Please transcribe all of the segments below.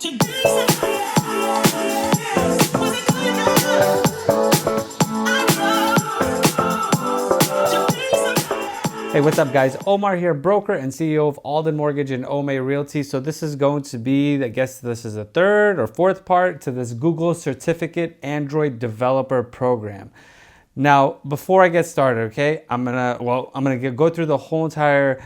Hey, what's up guys? Omar here, broker and CEO of Alden Mortgage and Ome Realty. So this is going to be, I guess this is the third or fourth part to this Google Certificate Android Developer Program. Now, before I get started, okay, I'm gonna go through the whole entire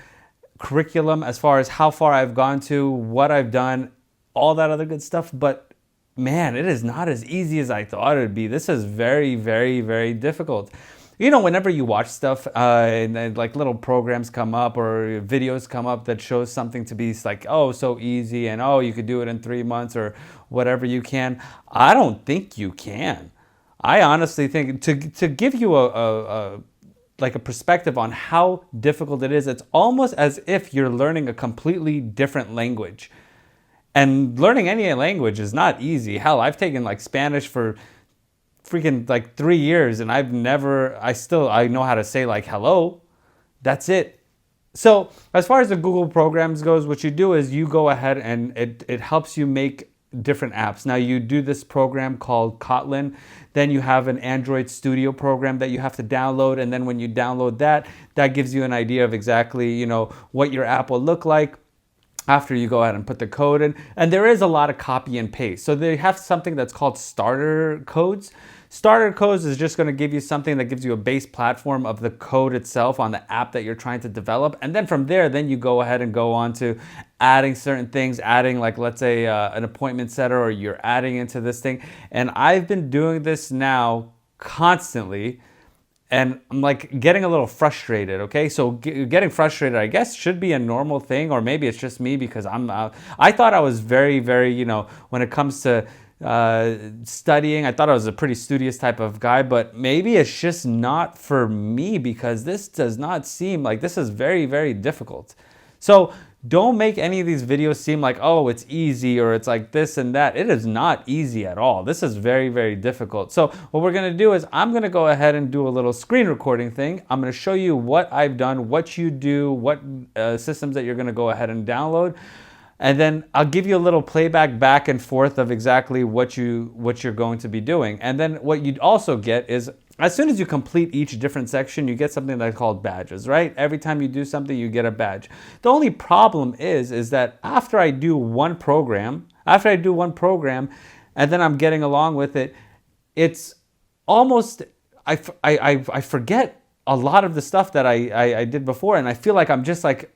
curriculum as far as how far I've gone to, what I've done, all that other good stuff. But man, it is not as easy as I thought it would be. This is very, very, very difficult. You know, whenever you watch stuff and like little programs come up or videos come up that shows something to be like, oh, so easy and oh, you could do it in 3 months or whatever you can. I don't think you can. I honestly think to give you a perspective on how difficult it is, it's almost as if you're learning a completely different language. And learning any language is not easy. Hell, I've taken like Spanish for freaking like 3 years and I know how to say like hello. That's it. So as far as the Google programs goes, what you do is you go ahead and it helps you make different apps. Now you do this program called Kotlin, then you have an Android Studio program that you have to download, and then when you download that gives you an idea of exactly, you know, what your app will look like after you go ahead and put the code in. And there is a lot of copy and paste. So they have something that's called starter codes. Starter codes is just going to give you something that gives you a base platform of the code itself on the app that you're trying to develop. And then from there, then you go ahead and go on to adding certain things, adding like, let's say an appointment setter, or you're adding into this thing. And I've been doing this now constantly. And I'm like getting a little frustrated, okay? So getting frustrated, I guess, should be a normal thing, or maybe it's just me because I thought I was very, very, you know, when it comes to studying, I thought I was a pretty studious type of guy, but maybe it's just not for me because this does not seem like, this is very, very difficult. So don't make any of these videos seem like, oh, it's easy or it's like this and that. It is not easy at all. This is very, very difficult. So what we're going to do is I'm going to go ahead and do a little screen recording thing. I'm going to show you what I've done, what you do, what systems that you're going to go ahead and download. And then I'll give you a little playback back and forth of exactly what you're going to be doing. And then what you'd also get is, as soon as you complete each different section, you get something that's called badges, right? Every time you do something, you get a badge. The only problem is that after I do one program, and then I'm getting along with it, it's almost, I forget a lot of the stuff that I did before, and I feel like I'm just like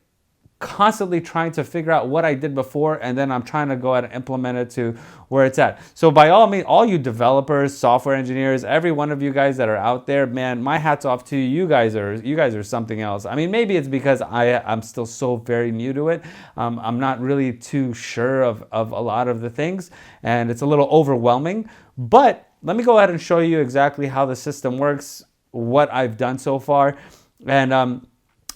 constantly trying to figure out what I did before, and then I'm trying to go ahead and implement it to where it's at. So by all means, all you developers, software engineers, every one of you guys that are out there, man, my hat's off to you. You guys are something else. I mean, maybe it's because I'm still so very new to it. I'm not really too sure of a lot of the things, and it's a little overwhelming. But let me go ahead and show you exactly how the system works, what I've done so far, and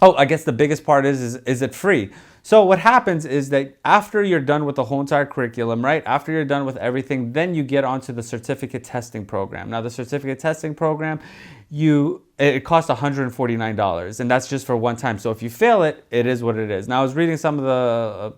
oh, I guess the biggest part is it free? So what happens is that after you're done with the whole entire curriculum, right? After you're done with everything, then you get onto the certificate testing program. Now the certificate testing program, it costs $149, and that's just for one time. So if you fail it, it is what it is. Now I was reading some of the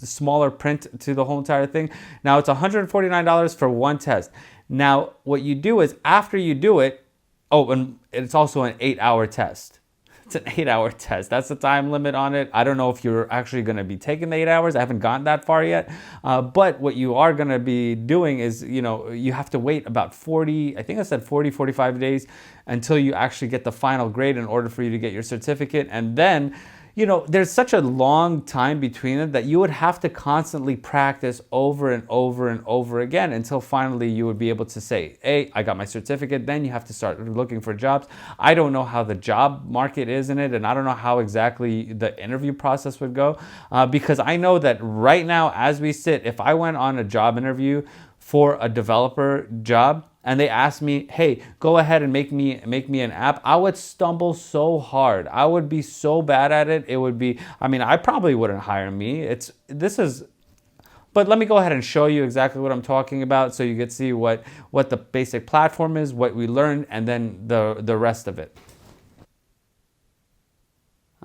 smaller print to the whole entire thing. Now it's $149 for one test. Now what you do is after you do it, oh, and it's also an 8-hour test. It's an 8-hour test. That's the time limit on it. I don't know if you're actually going to be taking the 8 hours. I haven't gotten that far yet. But what you are going to be doing is, you know, you have to wait about 45 days until you actually get the final grade in order for you to get your certificate. And then, you know, there's such a long time between it that you would have to constantly practice over and over and over again until finally you would be able to say, hey, I got my certificate. Then you have to start looking for jobs. I don't know how the job market is in it, and I don't know how exactly the interview process would go, because I know that right now as we sit, if I went on a job interview for a developer job, and they asked me, hey, go ahead and make me an app, I would stumble so hard. I would be so bad at it. It would be, I mean, I probably wouldn't hire me. But let me go ahead and show you exactly what I'm talking about so you can see what the basic platform is, what we learned, and then the rest of it.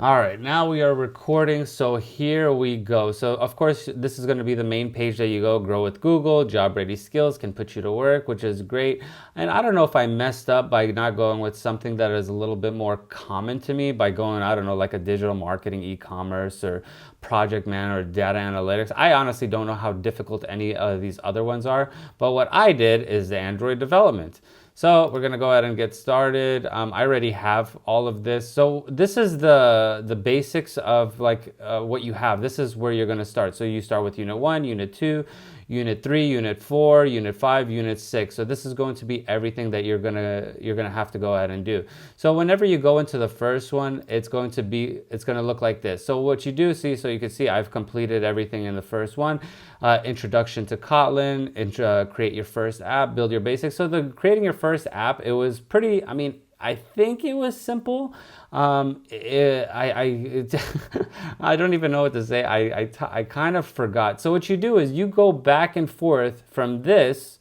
All right, now we are recording, so here we go. So of course, this is going to be the main page that you go, grow with Google, job ready skills can put you to work, which is great. And I don't know if I messed up by not going with something that is a little bit more common to me by going, I don't know, like a digital marketing, e-commerce, or project man, or data analytics. I honestly don't know how difficult any of these other ones are, but what I did is the Android development. So we're gonna go ahead and get started. I already have all of this. So this is the basics of like what you have. This is where you're gonna start. So you start with Unit 1, Unit 2, Unit 3, Unit 4, Unit 5, Unit 6. So this is going to be everything that you're gonna have to go ahead and do. So whenever you go into the first one, it's gonna look like this. So what you do see, so you can see I've completed everything in the first one. Introduction to Kotlin, create your first app, build your basics. So the creating your first app, it was pretty, I mean, I think it was simple. I don't even know what to say. I kind of forgot. So what you do is you go back and forth from this,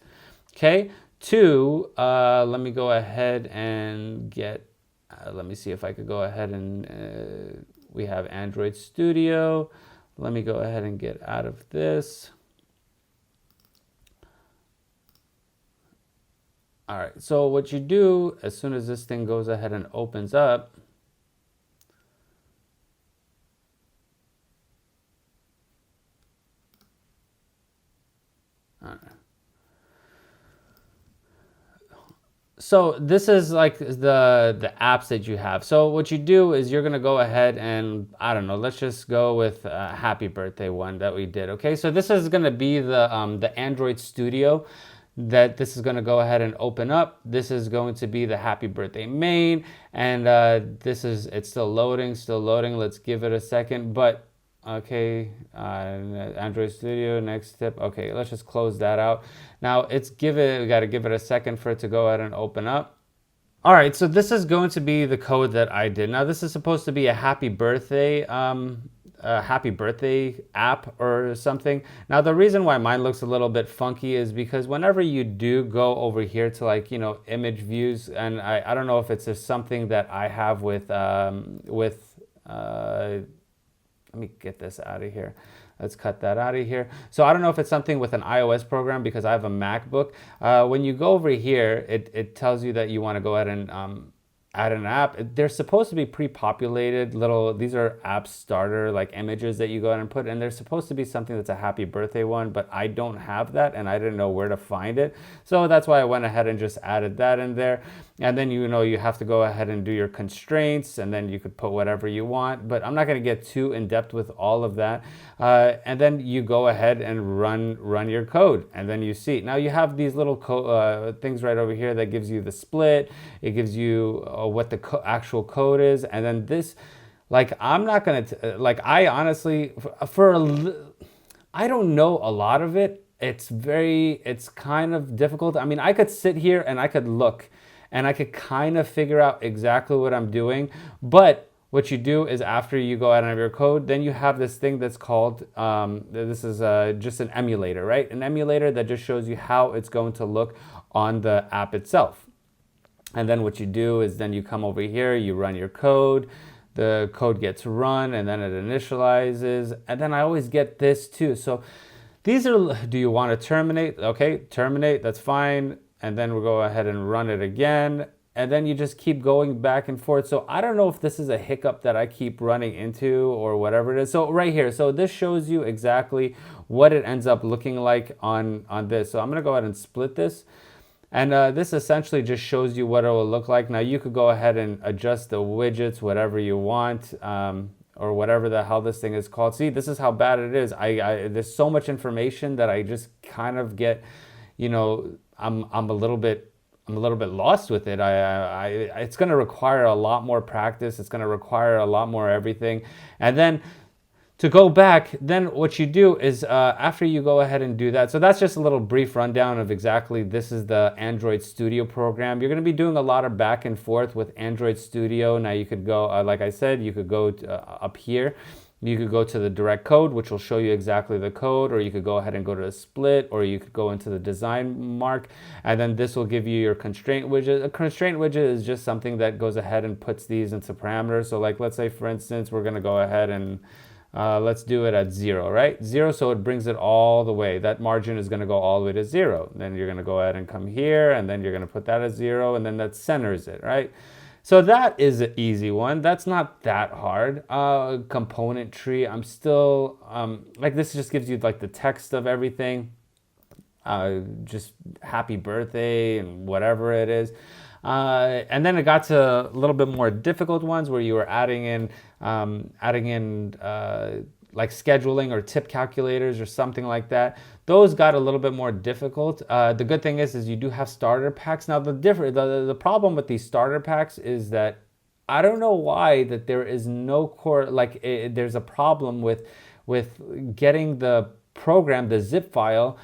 okay, to, let me go ahead and get, let me see if I could go ahead and, we have Android Studio. Let me go ahead and get out of this. All right, so what you do, as soon as this thing goes ahead and opens up, all right. So this is like the apps that you have. So what you do is you're gonna go ahead and, I don't know, let's just go with happy birthday one that we did, okay? So this is gonna be the Android Studio that this is gonna go ahead and open up. This is going to be the happy birthday main, and it's still loading. Let's give it a second, but okay, Android Studio, next step. Okay, let's just close that out. Now we gotta give it a second for it to go ahead and open up. All right, so this is going to be the code that I did. Now this is supposed to be a happy birthday app or something. Now the reason why mine looks a little bit funky is because whenever you do go over here to, like, you know, image views, and I don't know if it's just something that I have with let me get this out of here. Let's cut that out of here. So I don't know if it's something with an iOS program because I have a MacBook. When you go over here, it tells you that you want to go ahead and add an app. They're supposed to be pre-populated these are app starter like images that you go ahead and put, and there's supposed to be something that's a happy birthday one, but I don't have that and I didn't know where to find it. So that's why I went ahead and just added that in there. And then, you know, you have to go ahead and do your constraints, and then you could put whatever you want, but I'm not going to get too in depth with all of that. And then you go ahead and run your code, and then you see. Now you have these little things right over here that gives you the split. It gives you what the actual code is, and then this, like, I'm not going to, like, I honestly, I don't know a lot of it. It's kind of difficult. I mean, I could sit here and I could look and I could kind of figure out exactly what I'm doing. But what you do is after you go out and have your code, then you have this thing that's called, this is just an emulator, right? An emulator that just shows you how it's going to look on the app itself. And then what you do is then you come over here, you run your code, the code gets run, and then it initializes. And then I always get this too. So these are, do you want to terminate? Okay, terminate, that's fine. And then we'll go ahead and run it again. And then you just keep going back and forth. So I don't know if this is a hiccup that I keep running into or whatever it is. So right here, so this shows you exactly what it ends up looking like on this. So I'm gonna go ahead and split this. And this essentially just shows you what it will look like. Now you could go ahead and adjust the widgets, whatever you want, or whatever the hell this thing is called. See, this is how bad it is. There's so much information that I just kind of get, you know, I'm a little bit lost with it. It's going to require a lot more practice. It's going to require a lot more everything. And then to go back, then what you do is after you go ahead and do that, so that's just a little brief rundown of exactly, this is the Android Studio program. You're going to be doing a lot of back and forth with Android Studio. Now you could go, like I said, you could go up here You could go to the direct code, which will show you exactly the code, or you could go ahead and go to a split, or you could go into the design mark, and then this will give you your constraint widget. A constraint widget is just something that goes ahead and puts these into parameters. So like, let's say for instance, we're gonna go ahead and let's do it at 0, right? 0, so it brings it all the way. That margin is gonna go all the way to 0. Then you're gonna go ahead and come here, and then you're gonna put that at 0, and then that centers it, right? So that is an easy one. That's not that hard. Component tree, I'm still, like this just gives you like the text of everything. Just happy birthday and whatever it is. And then it got to a little bit more difficult ones where you were adding in like scheduling or tip calculators or something like that. Those got a little bit more difficult. The good thing is you do have starter packs. Now the problem with these starter packs is that I don't know why that there is no core, like there's a problem with getting the program, the zip file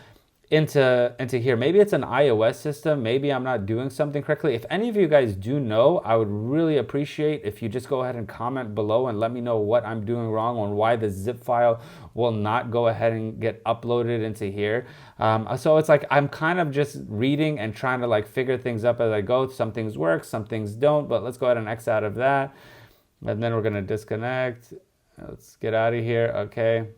into here. Maybe it's an iOS system. Maybe I'm not doing something correctly. If any of you guys do know, I would really appreciate if you just go ahead and comment below and let me know what I'm doing wrong on why the zip file will not go ahead and get uploaded into here. So it's like I'm kind of just reading and trying to like figure things up as I go. Some things work, some things don't, but let's go ahead and X out of that. And then we're gonna disconnect. Let's get out of here, okay.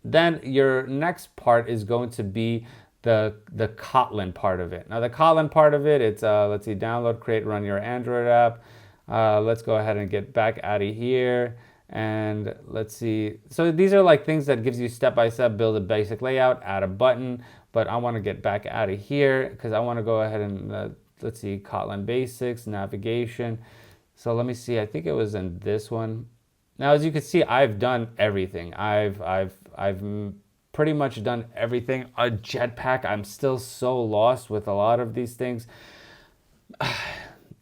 Then your next part is going to be the Kotlin part of it. Now the Kotlin part of it, it's let's see, download, create, run your Android app. Let's go ahead and get back out of here. And let's see. So these are like things that gives you step-by-step, build a basic layout, add a button. But I want to get back out of here because I want to go ahead and let's see, Kotlin basics, navigation. So let me see. I think it was in this one. Now, as you can see, I've done everything. I've pretty much done everything. A Jetpack, I'm still so lost with a lot of these things.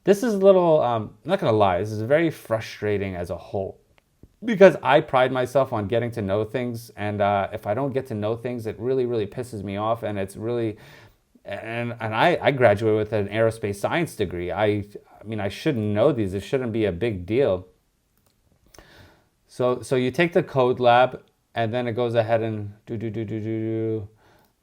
This is a little, I'm not gonna lie, this is very frustrating as a whole because I pride myself on getting to know things, and if I don't get to know things, it really, really pisses me off, and it's really, and I graduated with an aerospace science degree. I mean, I shouldn't know these. It shouldn't be a big deal. So you take the code lab, and then it goes ahead and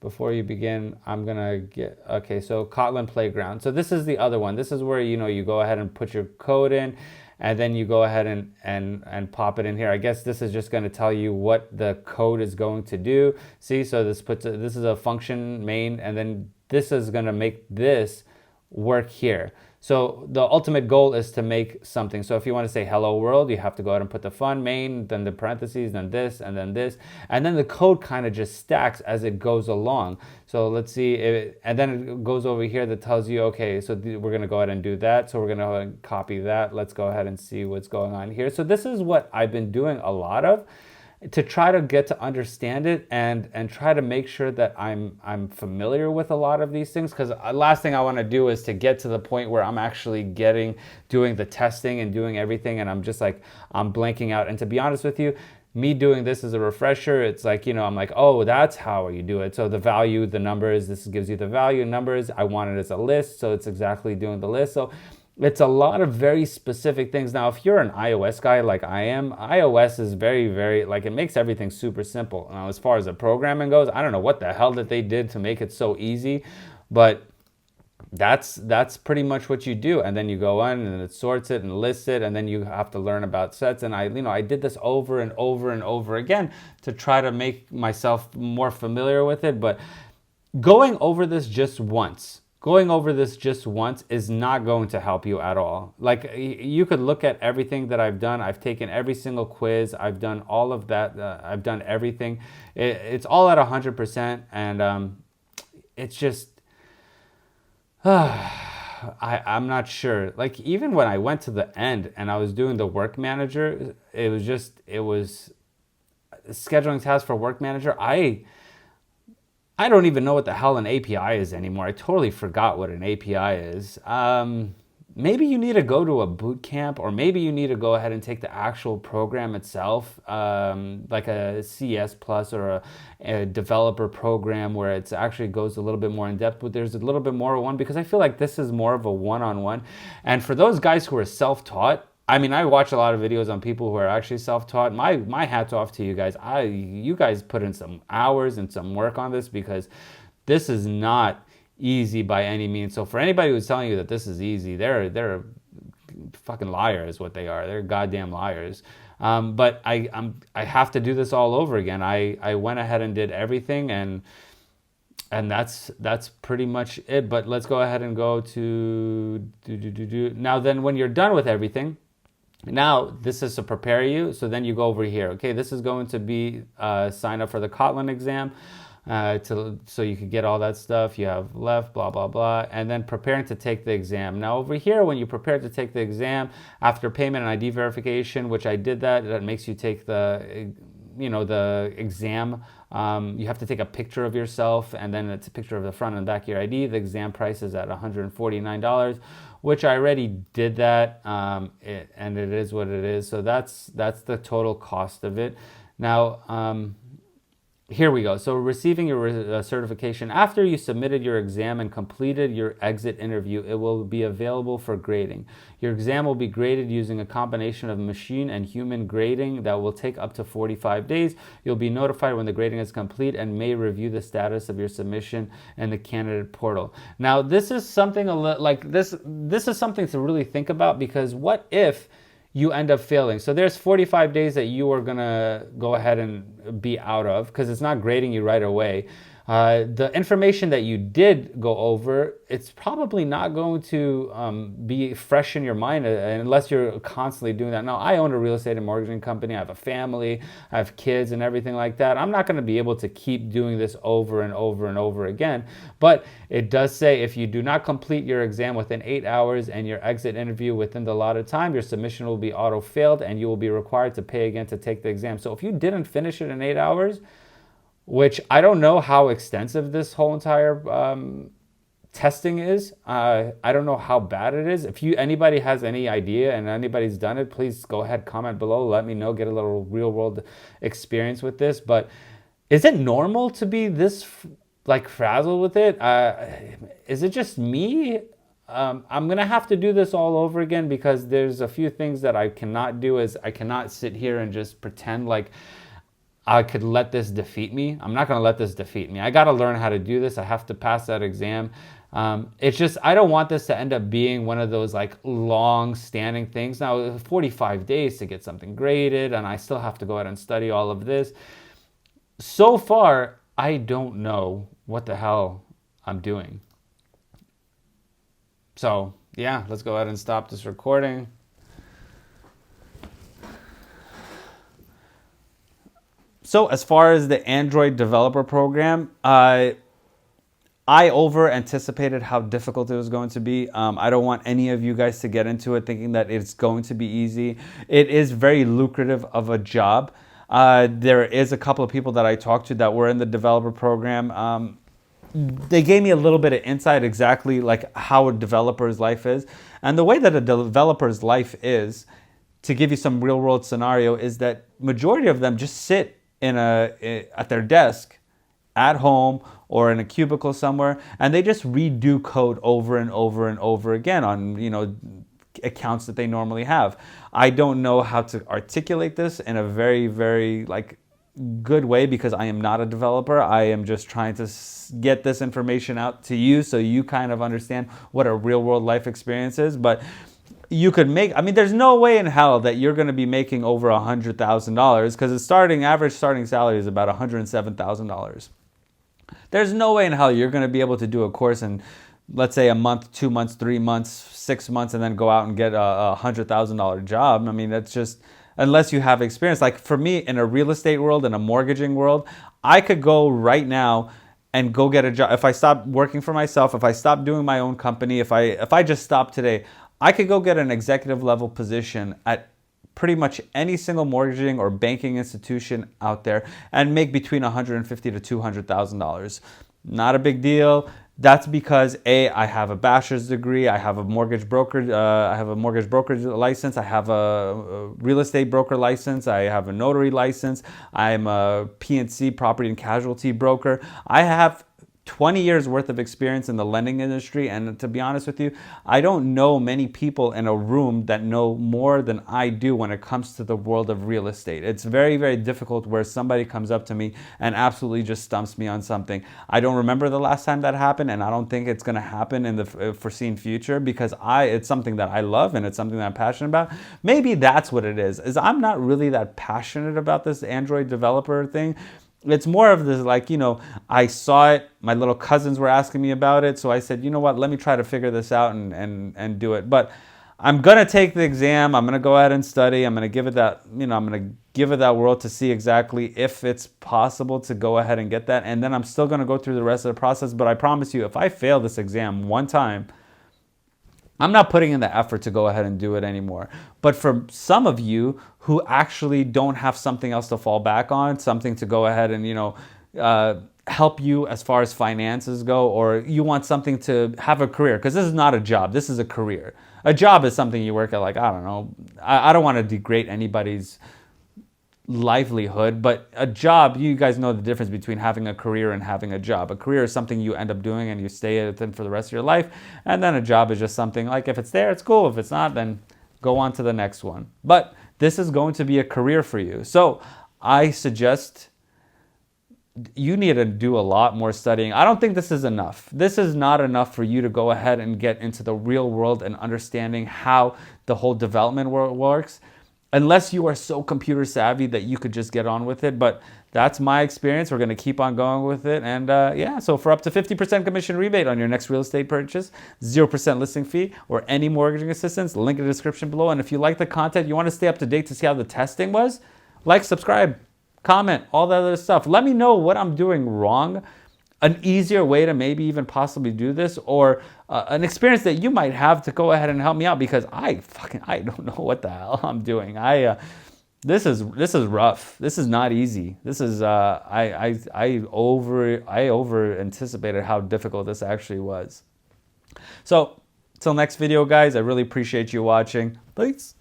before you begin, I'm gonna get, okay, so Kotlin Playground. So this is the other one. This is where, you know, you go ahead and put your code in, and then you go ahead and pop it in here. I guess this is just gonna tell you what the code is going to do. See, so this is a function main, and then this is gonna make this work here. So the ultimate goal is to make something. So if you want to say hello world, you have to go ahead and put the fun main, then the parentheses, then this, and then this. And then the code kind of just stacks as it goes along. So let's see, and then it goes over here that tells you, okay, so we're going to go ahead and do that. So we're going to go ahead and copy that. Let's go ahead and see what's going on here. So this is what I've been doing a lot of, to try to get to understand it and try to make sure that I'm familiar with a lot of these things, because last thing I want to do is to get to the point where I'm actually doing the testing and doing everything, and I'm just like, I'm blanking out. And to be honest with you, me doing this as a refresher, it's like, you know, I'm like, oh, that's how you do it. So the value, the numbers, this gives you the value numbers. I want it as a list, so it's exactly doing the list. So it's a lot of very specific things. Now, if you're an iOS guy like I am, iOS is very, very, like, it makes everything super simple. Now, as far as the programming goes, I don't know what the hell that they did to make it so easy, but that's pretty much what you do. And then you go on and it sorts it and lists it, and then you have to learn about sets. And I did this over and over and over again to try to make myself more familiar with it. But going over this just once is not going to help you at all. Like, you could look at everything that I've done. I've taken every single quiz. I've done all of that. I've done everything. It's all at 100%. And it's just, I'm not sure. Like, even when I went to the end and I was doing the work manager, it was scheduling tasks for work manager. I don't even know what the hell an API is anymore. I totally forgot what an API is. Maybe you need to go to a boot camp, or maybe you need to go ahead and take the actual program itself, like a CS Plus or a developer program where it actually goes a little bit more in depth, but there's a little bit more of one, because I feel like this is more of a one-on-one. And for those guys who are self-taught, I mean, I watch a lot of videos on people who are actually self-taught. My hat's off to you guys. You guys put in some hours and some work on this, because this is not easy by any means. So for anybody who's telling you that this is easy, they're fucking liars. What they are, they're goddamn liars. But I have to do this all over again. I went ahead and did everything, and that's pretty much it. But let's go ahead and go to now. Then when you're done with everything, now this is to prepare you. So then you go over here. Okay, this is going to be sign up for the Kotlin exam. So you could get all that stuff you have left, blah, blah, blah, and then preparing to take the exam. Now over here, when you prepare to take the exam, after payment and ID verification, which I did that makes you take the exam. You have to take a picture of yourself, and then it's a picture of the front and back of your ID. The exam price is at $149, which I already did that, and it is what it is. So that's the total cost of it. Now, here we go. So receiving your certification. After you submitted your exam and completed your exit interview, it will be available for grading. Your exam will be graded using a combination of machine and human grading that will take up to 45 days. You'll be notified when the grading is complete and may review the status of your submission in the candidate portal. Now, this is something this is something to really think about, because what if you end up failing? So there's 45 days that you are gonna go ahead and be out of, because it's not grading you right away. The information that you did go over, it's probably not going to be fresh in your mind unless you're constantly doing that. Now, I own a real estate and mortgaging company. I have a family, I have kids and everything like that. I'm not going to be able to keep doing this over and over and over again. But it does say if you do not complete your exam within 8 hours and your exit interview within the allotted time, your submission will be auto-failed and you will be required to pay again to take the exam. So if you didn't finish it in 8 hours, which I don't know how extensive this whole entire testing is. I don't know how bad it is. If anybody has any idea and anybody's done it, please go ahead, comment below. Let me know, get a little real world experience with this. But is it normal to be this frazzled with it? Is it just me? I'm going to have to do this all over again, because there's a few things that I cannot do. Is I cannot sit here and just pretend like I could let this defeat me. I'm not going to let this defeat me. I got to learn how to do this. I have to pass that exam. It's just, I don't want this to end up being one of those long standing things. Now, 45 days to get something graded, and I still have to go out and study all of this. So far, I don't know what the hell I'm doing. So yeah, let's go ahead and stop this recording. So as far as the Android developer program, I over anticipated how difficult it was going to be. I don't want any of you guys to get into it thinking that it's going to be easy. It is very lucrative of a job. There is a couple of people that I talked to that were in the developer program. They gave me a little bit of insight exactly how a developer's life is. And the way that a developer's life is, to give you some real world scenario, is that majority of them just sit at their desk at home or in a cubicle somewhere, and they just redo code over and over and over again on accounts that they normally have. I don't know how to articulate this in a very, very good way, because I am not a developer. I am just trying to get this information out to you so you kind of understand what a real world life experience is. But you could there's no way in hell that you're going to be making over $100,000, because the average starting salary is about $107,000. There's no way in hell you're going to be able to do a course in, let's say, a month, 2 months, 3 months, 6 months, and then go out and get a $100,000 job. That's just, unless you have experience. For me, in a real estate world, in a mortgaging world, I could go right now and go get a job. If I stop working for myself, if I stop doing my own company, if I just stop today, I could go get an executive level position at pretty much any single mortgaging or banking institution out there and make between $150,000 to $200,000. Not a big deal. That's because I have a bachelor's degree, I have a mortgage broker, brokerage license, I have a real estate broker license, I have a notary license, I'm a P&C, property and casualty broker. I have 20 years worth of experience in the lending industry, and to be honest with you, I don't know many people in a room that know more than I do when it comes to the world of real estate. It's very, very difficult where somebody comes up to me and absolutely just stumps me on something. I don't remember the last time that happened, and I don't think it's going to happen in the foreseen future, because it's something that I love and it's something that I'm passionate about. Maybe that's what it is I'm not really that passionate about this Android developer thing. It's more of this, like, I saw it, my little cousins were asking me about it, so I said, you know what, let me try to figure this out and do it. But I'm going to take the exam, I'm going to go ahead and study, I'm going to give it that, I'm going to give it that whirl to see exactly if it's possible to go ahead and get that, and then I'm still going to go through the rest of the process. But I promise you, if I fail this exam one time, I'm not putting in the effort to go ahead and do it anymore. But for some of you who actually don't have something else to fall back on, something to go ahead and, help you as far as finances go, or you want something to have a career, because this is not a job, this is a career. A job is something you work at, like, I don't know, I don't want to degrade anybody's livelihood, but a job, you guys know the difference between having a career and having a job. A career is something you end up doing and you stay at it for the rest of your life, and then a job is just something, like, if it's there, it's cool. If it's not, then go on to the next one. But this is going to be a career for you. So I suggest you need to do a lot more studying. I don't think this is enough. This is not enough for you to go ahead and get into the real world and understanding how the whole development world works, unless you are so computer savvy that you could just get on with it. But that's my experience. We're going to keep on going with it. And so for up to 50% commission rebate on your next real estate purchase, 0% listing fee, or any mortgaging assistance, link in the description below. And if you like the content, you want to stay up to date to see how the testing was, like, subscribe, comment, all that other stuff. Let me know what I'm doing wrong, an easier way to maybe even possibly do this, or an experience that you might have to go ahead and help me out, because I don't know what the hell I'm doing. This is rough. This is not easy. This is I over anticipated how difficult this actually was. So till next video, guys, I really appreciate you watching. Peace.